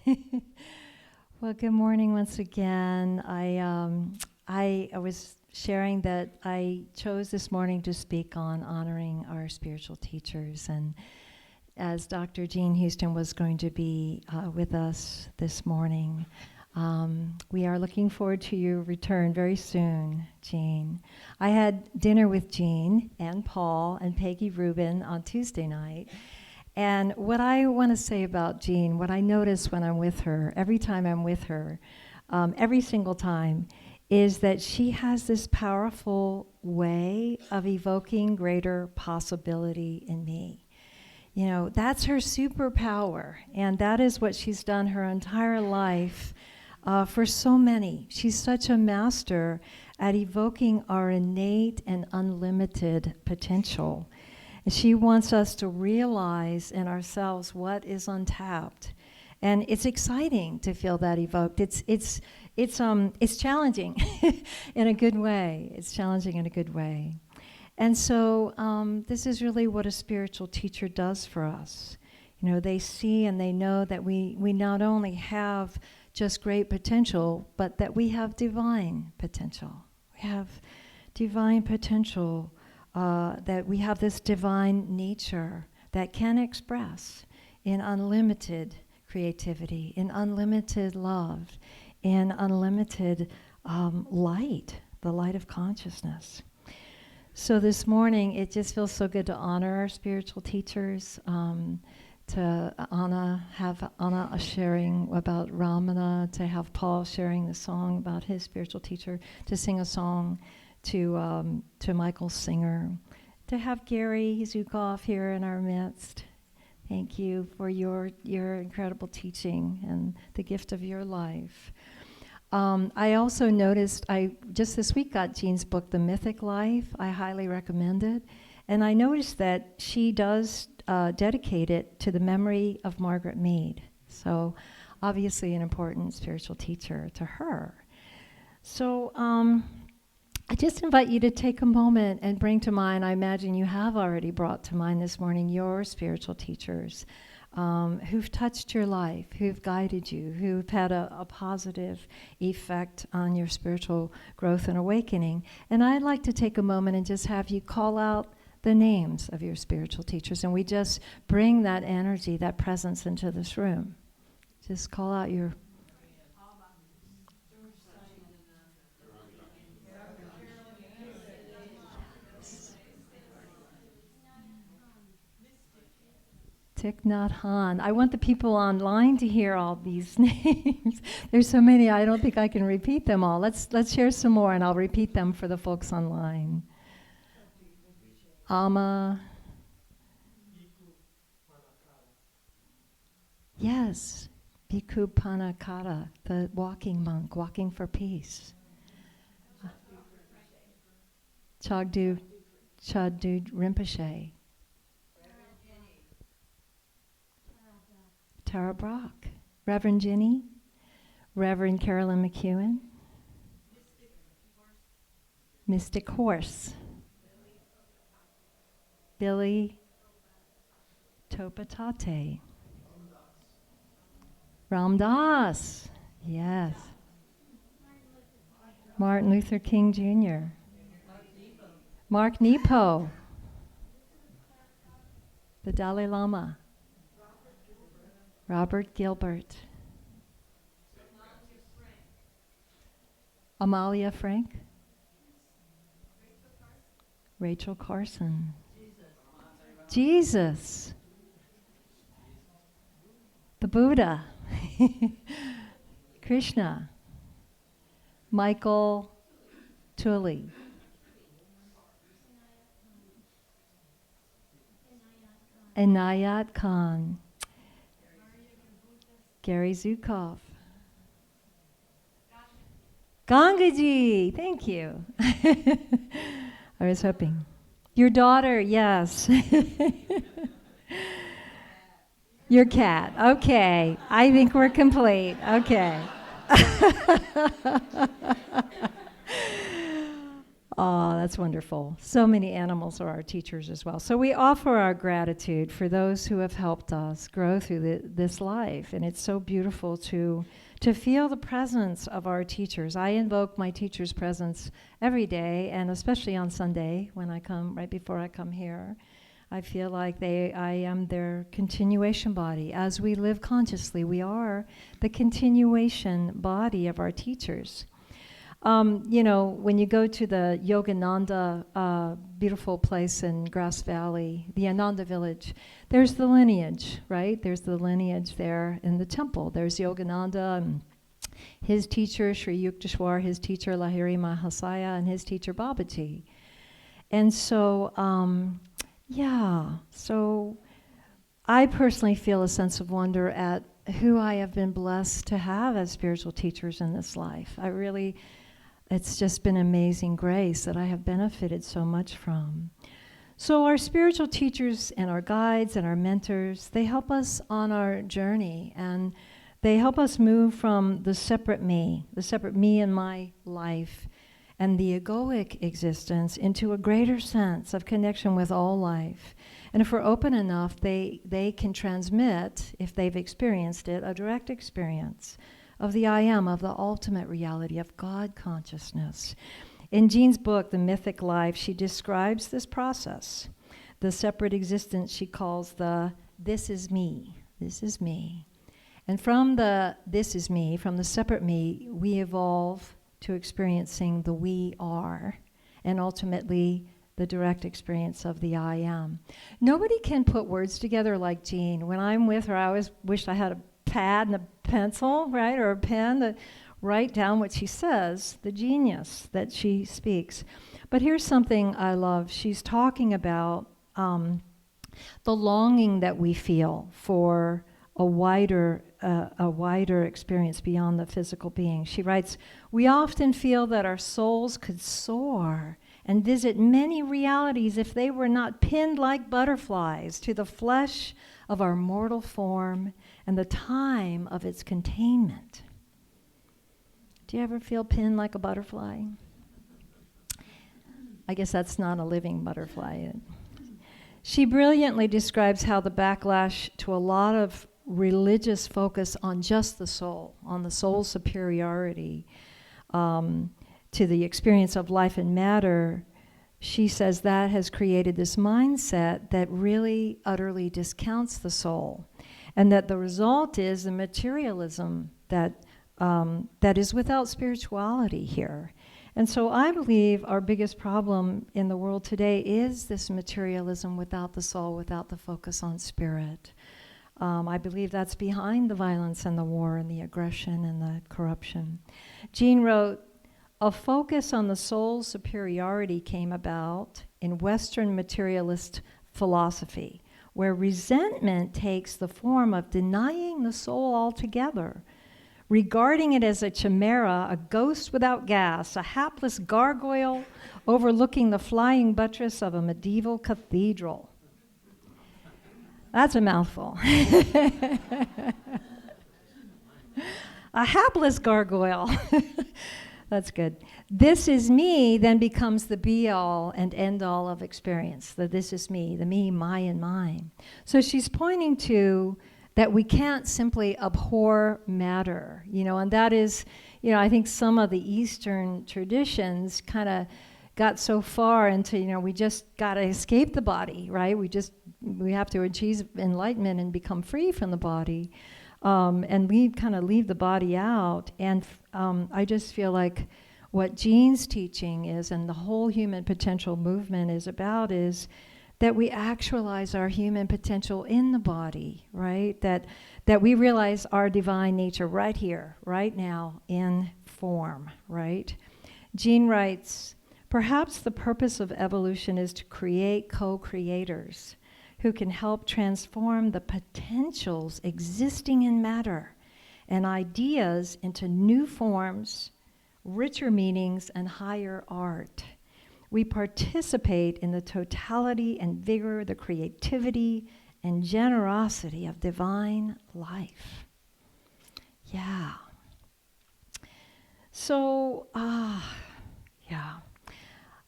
Well, good morning once again. I was sharing that I chose this morning to speak on honoring our spiritual teachers, and as Dr. Jean Houston was going to be with us this morning, we are looking forward to your return very soon, Jean. I had dinner with Jean and Paul and Peggy Rubin on Tuesday night. And what I want to say about Jean, what I notice when I'm with her, every time I'm with her, every single time, is that she has this powerful way of evoking greater possibility in me. You know, that's her superpower, and that is what she's done her entire life for so many. She's such a master at evoking our innate and unlimited potential. And she wants us to realize in ourselves what is untapped. And it's exciting to feel that evoked. It's challenging in a good way. It's challenging in a good way. And so this is really what a spiritual teacher does for us. You know, they see and they know that we not only have just great potential, but that we have divine potential. We have divine potential. That we have this divine nature that can express in unlimited creativity, in unlimited love, in unlimited light, the light of consciousness. So this morning, it just feels so good to honor our spiritual teachers, to have Anna sharing about Ramana, to have Paul sharing the song about his spiritual teacher, to sing a song to Michael Singer, to have Gary Zukov here in our midst. Thank you for your incredible teaching and the gift of your life. I also noticed, I just this week got Jean's book, The Mythic Life. I highly recommend it. And I noticed that she does dedicate it to the memory of Margaret Mead. So obviously an important spiritual teacher to her. So I just invite you to take a moment and bring to mind, I imagine you have already brought to mind this morning, your spiritual teachers who've touched your life, who've guided you, who've had a positive effect on your spiritual growth and awakening. And I'd like to take a moment and just have you call out the names of your spiritual teachers, and we just bring that energy, that presence into this room. Just call out your... Thich Nhat Hanh. I want the people online to hear all these names. There's so many, I don't think I can repeat them all. Let's share some more, and I'll repeat them for the folks online. Amma. Yes, Bhikkhu Panakara, the walking monk, walking for peace. Chagdu Rinpoche. Tara Brock, Reverend Ginny, Reverend Carolyn McEwen, Mystic Horse, Billy Topatate, Ram Dass, yes, Martin Luther King Jr., Mark Nepo, the Dalai Lama, Robert Gilbert, Amalia Frank, Rachel Carson, Jesus, the Buddha, Krishna, Michael Tully, Inayat Khan, Gary Zukov, Gangaji, thank you. I was hoping. Your daughter, yes. Your cat, okay. I think we're complete, okay. Oh, that's wonderful. So many animals are our teachers as well. So we offer our gratitude for those who have helped us grow through this life. And it's so beautiful to feel the presence of our teachers. I invoke my teacher's presence every day, and especially on Sunday when I come, right before I come here. I feel like I am their continuation body. As we live consciously, we are the continuation body of our teachers. When you go to the Yogananda, beautiful place in Grass Valley, the Ananda village, there's the lineage, right? There's the lineage there in the temple. There's Yogananda and his teacher, Sri Yukteswar, his teacher, Lahiri Mahasaya, and his teacher, Babaji. And so, so I personally feel a sense of wonder at who I have been blessed to have as spiritual teachers in this life. It's just been amazing grace that I have benefited so much from. So our spiritual teachers and our guides and our mentors, they help us on our journey, and they help us move from the separate me in my life, and the egoic existence into a greater sense of connection with all life. And if we're open enough, they can transmit, if they've experienced it, a direct experience of the I Am, of the ultimate reality of God consciousness. In Jean's book, The Mythic Life, she describes this process. The separate existence she calls the this is me, this is me. And from the this is me, from the separate me, we evolve to experiencing the we are, and ultimately the direct experience of the I Am. Nobody can put words together like Jean. When I'm with her, I always wish I had a pad and a pencil, right, or a pen to write down what she says, the genius that she speaks. But here's something I love. She's talking about the longing that we feel for a wider experience beyond the physical being. She writes, "We often feel that our souls could soar and visit many realities if they were not pinned like butterflies to the flesh of our mortal form and the time of its containment." Do you ever feel pinned like a butterfly? I guess that's not a living butterfly. She brilliantly describes how the backlash to a lot of religious focus on just the soul, on the soul's superiority to the experience of life and matter, she says that has created this mindset that really utterly discounts the soul, and that the result is the materialism that is without spirituality here. And so I believe our biggest problem in the world today is this materialism without the soul, without the focus on spirit. I believe that's behind the violence and the war and the aggression and the corruption. Jean wrote, "A focus on the soul's superiority came about in Western materialist philosophy, where resentment takes the form of denying the soul altogether, regarding it as a chimera, a ghost without gas, a hapless gargoyle overlooking the flying buttress of a medieval cathedral." That's a mouthful. A hapless gargoyle. That's good. This is me then becomes the be-all and end-all of experience. The this is me, the me, my, and mine. So she's pointing to that we can't simply abhor matter, and that is, I think some of the Eastern traditions kind of got so far into, we just got to escape the body, right? We have to achieve enlightenment and become free from the body, and leave the body out. And I just feel like what Jean's teaching is, and the whole human potential movement is about, is that we actualize our human potential in the body, right? That we realize our divine nature right here, right now, in form, right? Jean writes, "Perhaps the purpose of evolution is to create co-creators who can help transform the potentials existing in matter and ideas into new forms, richer meanings, and higher art. We participate in the totality and vigor, the creativity and generosity of divine life." Yeah. So,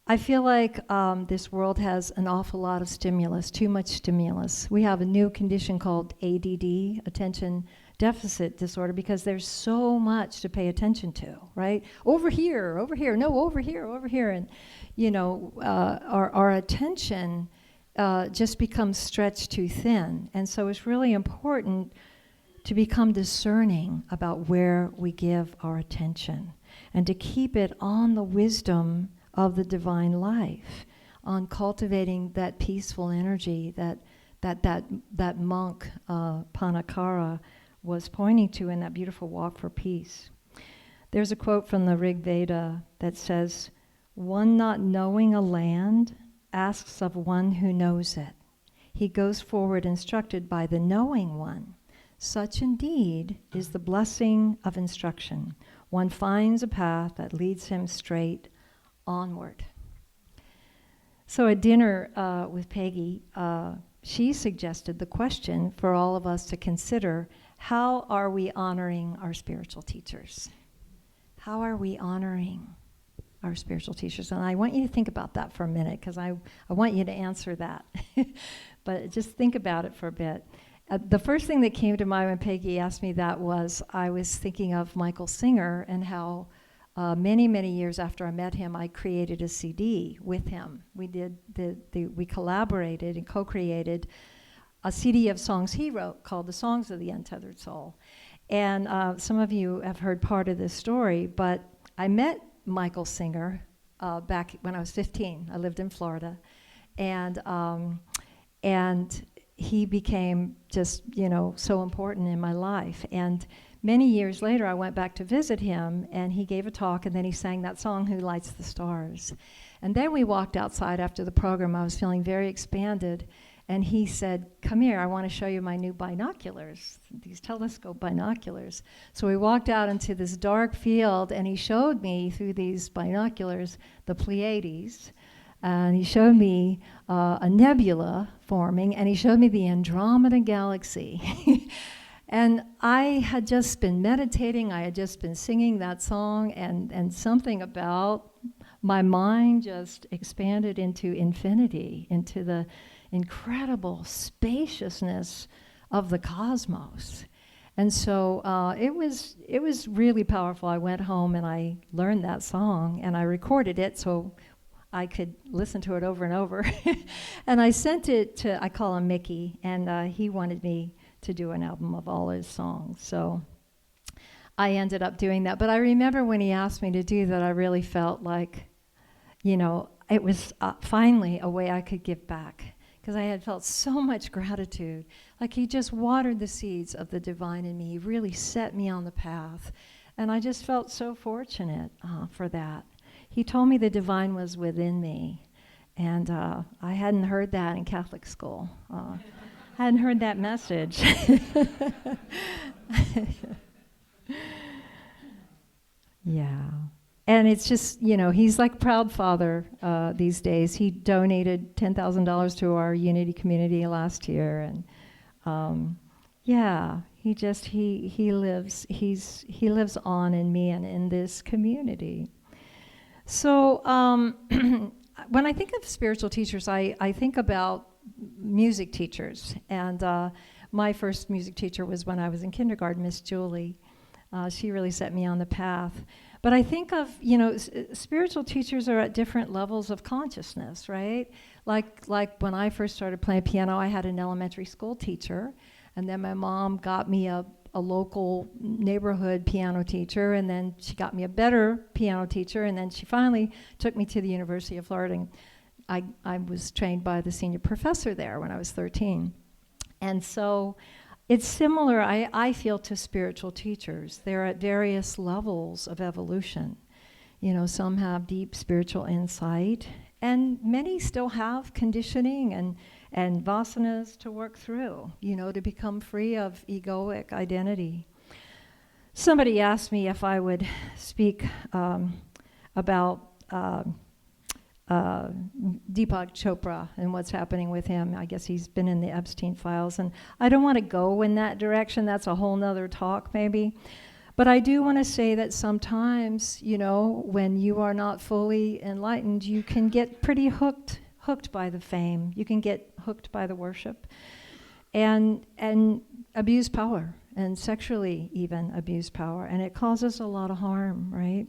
I feel like this world has an awful lot of stimulus, too much stimulus. We have a new condition called ADD, attention deficit disorder, because there's so much to pay attention to, right? Over here, no, over here. And, our attention just becomes stretched too thin. And so it's really important to become discerning about where we give our attention and to keep it on the wisdom of the divine life, on cultivating that peaceful energy that monk Panakara was pointing to in that beautiful walk for peace. There's a quote from the Rig Veda that says, "One not knowing a land asks of one who knows it. He goes forward instructed by the knowing one. Such indeed is the blessing of instruction. One finds a path that leads him straight onward." So at dinner with Peggy, she suggested the question for all of us to consider: how are we honoring our spiritual teachers? How are we honoring our spiritual teachers? And I want you to think about that for a minute, because I want you to answer that. But just think about it for a bit. The first thing that came to mind when Peggy asked me that was I was thinking of Michael Singer and how many, many years after I met him, I created a CD with him. We collaborated and co-created a CD of songs he wrote called The Songs of the Untethered Soul. And some of you have heard part of this story, but I met Michael Singer back when I was 15. I lived in Florida. And he became just, so important in my life. And many years later, I went back to visit him, and he gave a talk, and then he sang that song, "Who Lights the Stars?" And then we walked outside after the program. I was feeling very expanded, and he said, "Come here, I want to show you my new binoculars, these telescope binoculars." So we walked out into this dark field, and he showed me through these binoculars the Pleiades, and he showed me a nebula forming, and he showed me the Andromeda Galaxy. And I had just been meditating, I had just been singing that song, and something about my mind just expanded into infinity, into the incredible spaciousness of the cosmos. And so it was really powerful. I went home and I learned that song, and I recorded it so I could listen to it over and over. And I sent it to, I call him Mickey, and he wanted me to do an album of all his songs. So I ended up doing that. But I remember when he asked me to do that, I really felt like, it was finally a way I could give back, because I had felt so much gratitude. Like he just watered the seeds of the divine in me. He really set me on the path. And I just felt so fortunate for that. He told me the divine was within me. And I hadn't heard that in Catholic school. I hadn't heard that message. Yeah. And it's just, he's like proud father these days. He donated $10,000 to our Unity community last year. And he lives on in me and in this community. So when I think of spiritual teachers, I think about music teachers. And my first music teacher was when I was in kindergarten, Miss Julie. She really set me on the path. But I think of, spiritual teachers are at different levels of consciousness, right? Like when I first started playing piano, I had an elementary school teacher, and then my mom got me a local neighborhood piano teacher, and then she got me a better piano teacher, and then she finally took me to the University of Florida. And I was trained by the senior professor there when I was 13. And so it's similar, I feel, to spiritual teachers. They're at various levels of evolution. Some have deep spiritual insight, and many still have conditioning and vasanas to work through, to become free of egoic identity. Somebody asked me if I would speak about Deepak Chopra and what's happening with him. I guess he's been in the Epstein files, and I don't want to go in that direction. That's a whole nother talk maybe. But I do want to say that sometimes, when you are not fully enlightened, you can get pretty hooked by the fame. You can get hooked by the worship and abuse power, and sexually even abuse power. And it causes a lot of harm, right?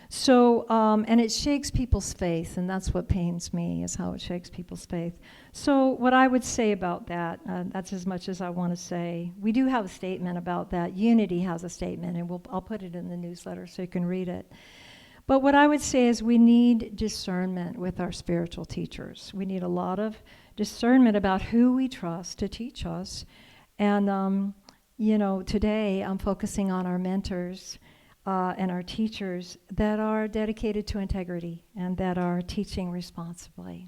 So, and it shakes people's faith, and that's what pains me, is how it shakes people's faith. So what I would say about that, that's as much as I want to say. We do have a statement about that. Unity has a statement, and I'll put it in the newsletter so you can read it. But what I would say is we need discernment with our spiritual teachers. We need a lot of discernment about who we trust to teach us. And, today I'm focusing on our mentors and our teachers that are dedicated to integrity and that are teaching responsibly.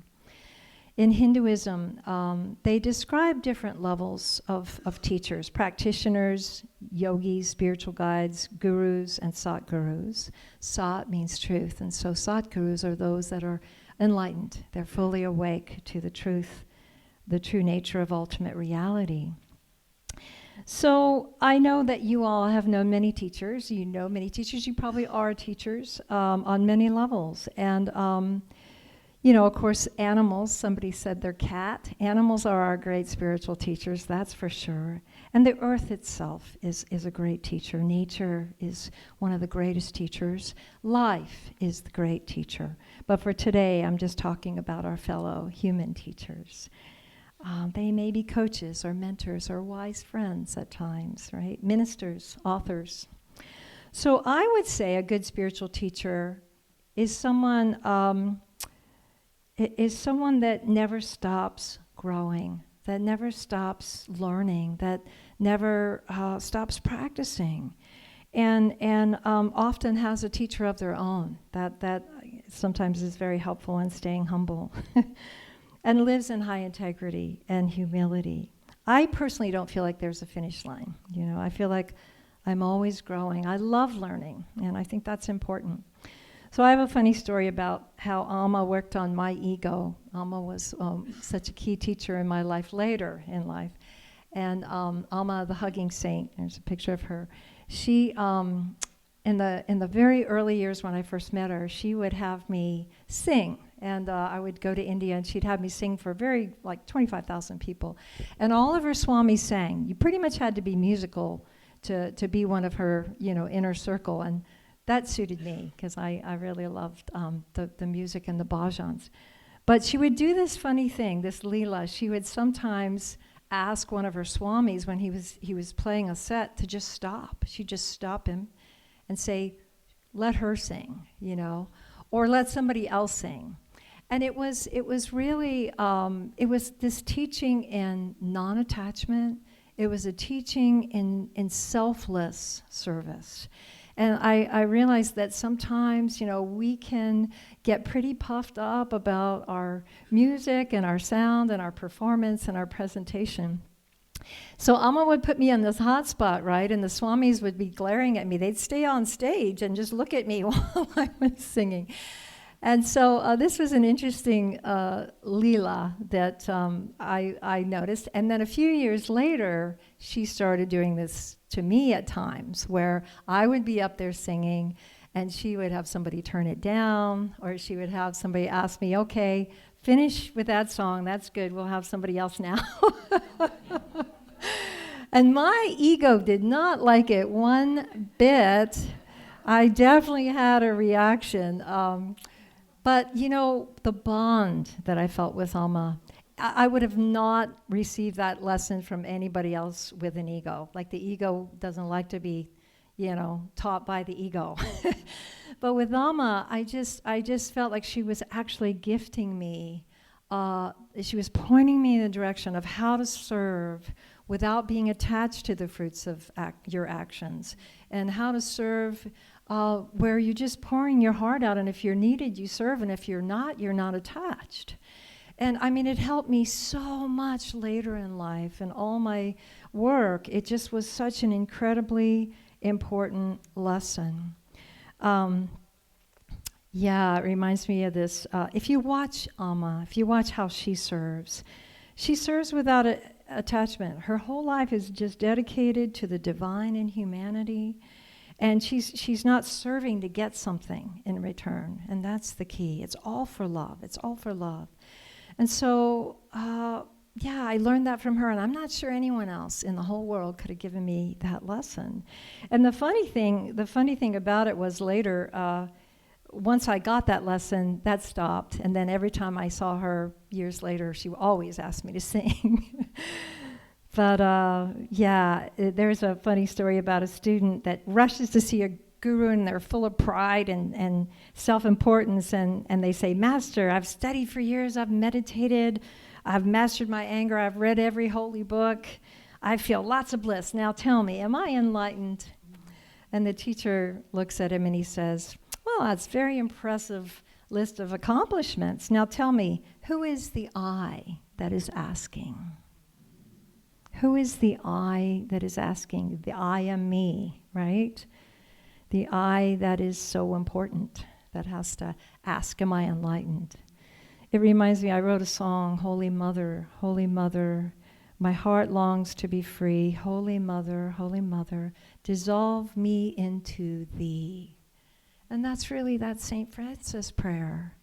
In Hinduism, they describe different levels of teachers: practitioners, yogis, spiritual guides, gurus, and Satgurus. Sat means truth, and so Satgurus are those that are enlightened. They're fully awake to the truth, the true nature of ultimate reality. So I know that you all have known many teachers. You know many teachers. You probably are teachers on many levels. And of course, animals, somebody said they're cat. Animals are our great spiritual teachers, that's for sure. And the earth itself is a great teacher. Nature is one of the greatest teachers. Life is the great teacher. But for today, I'm just talking about our fellow human teachers. They may be coaches or mentors or wise friends at times, right? Ministers, authors. So I would say a good spiritual teacher is someone that never stops growing, that never stops learning, that never stops practicing, and often has a teacher of their own. That sometimes is very helpful in staying humble, and lives in high integrity and humility. I personally don't feel like there's a finish line. I feel like I'm always growing. I love learning, and I think that's important. So I have a funny story about how Amma worked on my ego. Amma was such a key teacher in my life later in life. And Amma, the hugging saint, there's a picture of her. She, in the very early years when I first met her, she would have me sing. And I would go to India, and she'd have me sing for 25,000 people. And all of her swamis sang. You pretty much had to be musical to be one of her, inner circle. And that suited me, because I really loved the music and the bhajans. But she would do this funny thing, this leela. She would sometimes ask one of her swamis when he was playing a set to just stop. She'd just stop him and say, let her sing, or let somebody else sing. And it was really, it was this teaching in non-attachment. It was a teaching in selfless service. And I realized that sometimes, we can get pretty puffed up about our music and our sound and our performance and our presentation. So Amma would put me on this hot spot, right? And the swamis would be glaring at me. They'd stay on stage and just look at me while I was singing. And so this was an interesting leela that I noticed. And then a few years later, she started doing this to me at times, where I would be up there singing, and she would have somebody turn it down, or she would have somebody ask me, okay, finish with that song, that's good, we'll have somebody else now. And my ego did not like it one bit. I definitely had a reaction. But, the bond that I felt with Amma, I would have not received that lesson from anybody else with an ego. Like, the ego doesn't like to be, taught by the ego. But with Amma, I just felt like she was actually gifting me. She was pointing me in the direction of how to serve without being attached to the fruits of your actions, and how to serve where you're just pouring your heart out, and if you're needed, you serve, and if you're not attached. And it helped me so much later in life and all my work. It just was such an incredibly important lesson. It reminds me of this. If you watch Amma, if you watch how she serves without attachment. Her whole life is just dedicated to the divine and humanity. And she's not serving to get something in return. And that's the key. It's all for love. It's all for love. And so, I learned that from her. And I'm not sure anyone else in the whole world could have given me that lesson. And the funny thing about it was later, once I got that lesson, that stopped. And then every time I saw her years later, she always asked me to sing. But there's a funny story about a student that rushes to see a guru, and they're full of pride and self-importance, and they say, "Master, I've studied for years, I've meditated, I've mastered my anger, I've read every holy book, I feel lots of bliss. Now tell me, am I enlightened?" And the teacher looks at him and he says, "Well, that's a very impressive list of accomplishments. Now tell me, who is the I that is asking? Who is the I that is asking? The I am me, right? The I that is so important, that has to ask, am I enlightened?" It reminds me, I wrote a song, Holy Mother, my heart longs to be free. Holy Mother, dissolve me into thee. And that's really that St. Francis prayer.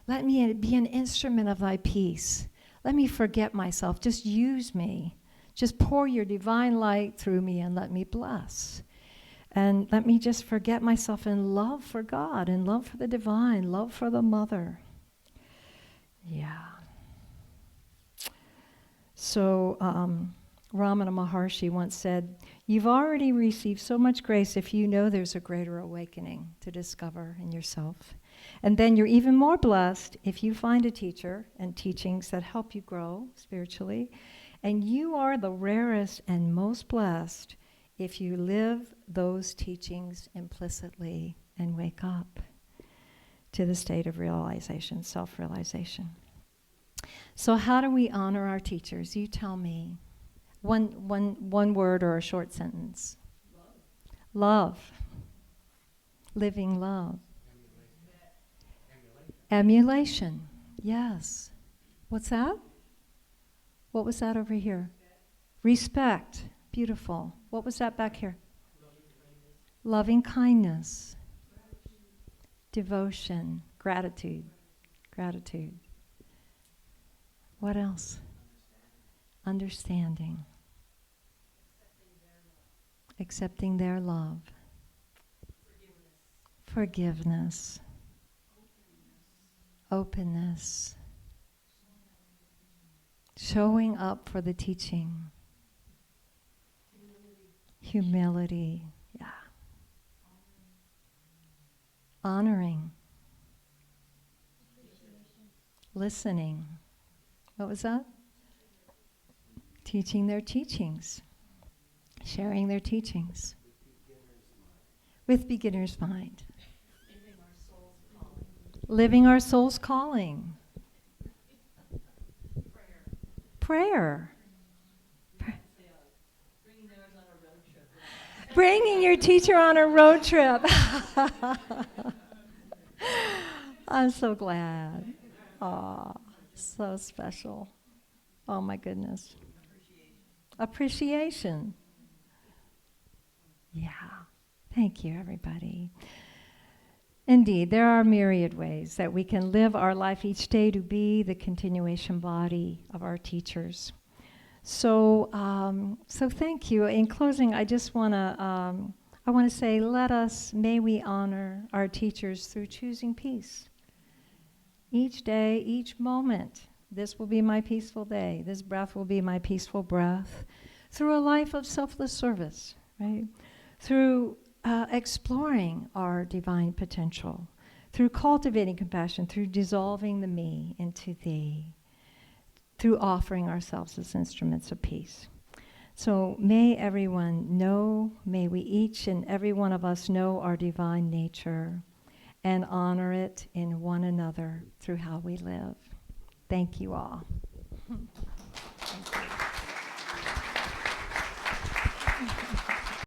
Let me be an instrument of thy peace. Let me forget myself. Just use me. Just pour your divine light through me and let me bless. And let me just forget myself in love for God, in love for the divine, love for the mother. Yeah. So Ramana Maharshi once said, "You've already received so much grace if you know there's a greater awakening to discover in yourself. And then you're even more blessed if you find a teacher and teachings that help you grow spiritually. And you are the rarest and most blessed if you live those teachings implicitly and wake up to the state of realization, self-realization." So how do we honor our teachers? You tell me. One word or a short sentence. Love. Living love. Emulation. Yes. What's that? What was that over here? Respect. Beautiful. What was that back here? Loving kindness. Devotion. Gratitude. What else? Understanding. Accepting their love. Forgiveness. Openness. Showing up for the teaching. Humility. Yeah. Honoring. Listening. What was that? Teaching their teachings. Sharing their teachings. With beginner's mind. Living our soul's calling. Prayer. Bringing your teacher on a road trip. I'm so glad. Oh, so special. Oh my goodness. Appreciation. Yeah. Thank you, everybody. Indeed, there are myriad ways that we can live our life each day to be the continuation body of our teachers. So thank you. In closing, I just want to say, may we honor our teachers through choosing peace. Each day, each moment, this will be my peaceful day. This breath will be my peaceful breath. Through a life of selfless service, right? Through exploring our divine potential, through cultivating compassion, through dissolving the me into thee, through offering ourselves as instruments of peace. So may everyone know, may we each and every one of us know our divine nature and honor it in one another through how we live. Thank you all.